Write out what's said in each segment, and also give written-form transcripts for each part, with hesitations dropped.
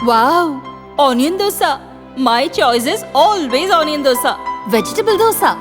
Wow! Onion dosa. My choice is always onion dosa. Vegetable dosa.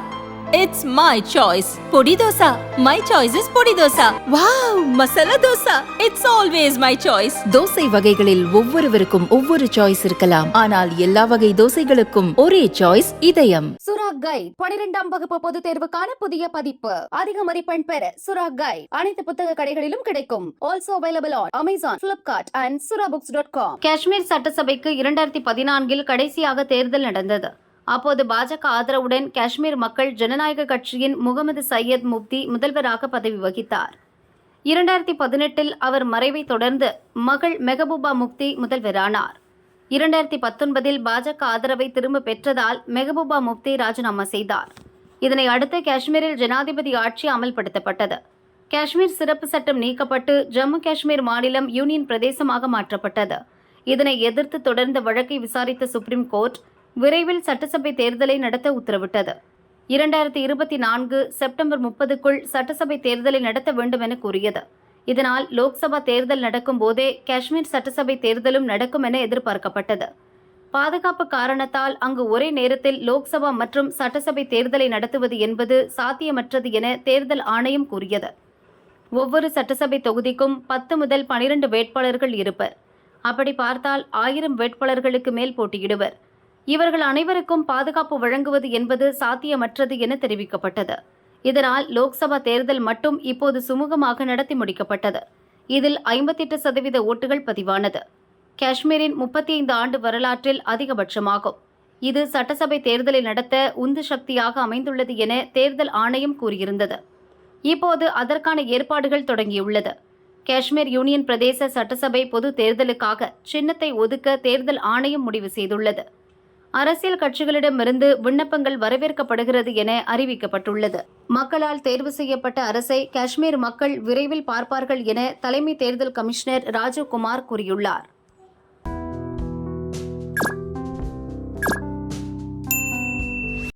It's my choice. Podi dosa. My choice is podi dosa. Wow! Masala dosa. It's always my choice. Dosa வகைகளில் ஒவ்வொருவருக்கும் ஒவ்வொரு choice இருக்கலாம். ஆனால் எல்லா வகை தோசைகளுக்கும் ஒரே choice இதயம். சுரா கைட் 12ஆம் வகுப்பு பொதுத் தேர்வுக்கான புதிய பதிப்பு. அதிக மதிப்பெண் பெற சுரா கைட் அனைத்து புத்தக கடைகளிலும் கிடைக்கும். Also available on Amazon, Flipkart and surabooks.com. Kashmir சட்டசபைக்கு 2014 கடைசியாக தேர்தல் நடந்தது. அப்போது பாஜக ஆதரவுடன் காஷ்மீர் மக்கள் ஜனநாயக கட்சியின் முகமது சையத் முப்தி முதல்வராக பதவி வகித்தார். 2018 அவர் மறைவை தொடர்ந்து மகள் மெஹபூபா முப்தி முதல்வரானார். 2019 பாஜக ஆதரவை திரும்ப பெற்றதால் மெஹபூபா முப்தி ராஜினாமா செய்தார். இதனை அடுத்து காஷ்மீரில் ஜனாதிபதி ஆட்சி அமல்படுத்தப்பட்டது. காஷ்மீர் சிறப்பு சட்டம் நீக்கப்பட்டு ஜம்மு காஷ்மீர் மாநிலம் யூனியன் பிரதேசமாக மாற்றப்பட்டது. இதனை எதிர்த்து தொடர்ந்த வழக்கை விசாரித்த சுப்ரீம் கோர்ட் விரைவில் சட்டசபை தேர்தலை நடத்த உத்தரவிட்டது. 2024 செப்டம்பர் 30க்குள் சட்டசபை தேர்தலை நடத்த வேண்டும் என கூறியது. இதனால் லோக்சபா தேர்தல் நடக்கும் போதே காஷ்மீர் சட்டசபை தேர்தலும் நடக்கும் என எதிர்பார்க்கப்பட்டது. பாதுகாப்பு காரணத்தால் அங்கு ஒரே நேரத்தில் லோக்சபா மற்றும் சட்டசபை தேர்தலை நடத்துவது என்பது சாத்தியமற்றது என தேர்தல் ஆணையம் கூறியது. ஒவ்வொரு சட்டசபை தொகுதிக்கும் 10 முதல் 12 வேட்பாளர்கள் இருப்பர். அப்படி பார்த்தால் 1000 வேட்பாளர்களுக்கு மேல் போட்டியிடுவர். இவர்கள் அனைவருக்கும் பாதுகாப்பு வழங்குவது என்பது சாத்தியமற்றது என தெரிவிக்கப்பட்டது. இதனால் லோக்சபா தேர்தல் மட்டும் இப்போது சுமூகமாக நடத்தி முடிக்கப்பட்டது. இதில் 58% ஓட்டுகள் பதிவானது. காஷ்மீரின் 35 ஆண்டு வரலாற்றில் அதிகபட்சமாகும். இது சட்டசபை தேர்தலை நடத்த உந்து சக்தியாக அமைந்துள்ளது என தேர்தல் ஆணையம் கூறியிருந்தது. இப்போது அதற்கான ஏற்பாடுகள் தொடங்கியுள்ளது. காஷ்மீர் யூனியன் பிரதேச சட்டசபை பொது தேர்தலுக்காக சின்னத்தை ஒதுக்க தேர்தல் ஆணையம் முடிவு செய்துள்ளது. அரசியல் கட்சிகளிடமிருந்து விண்ணப்பங்கள் வரவேற்கப்படுகிறது என அறிவிக்கப்பட்டுள்ளது. மக்களால் தேர்வு செய்யப்பட்ட அரசை காஷ்மீர் மக்கள் விரைவில் பார்ப்பார்கள் என தலைமை தேர்தல் கமிஷனர் ராஜீவ் குமார் கூறியுள்ளார்.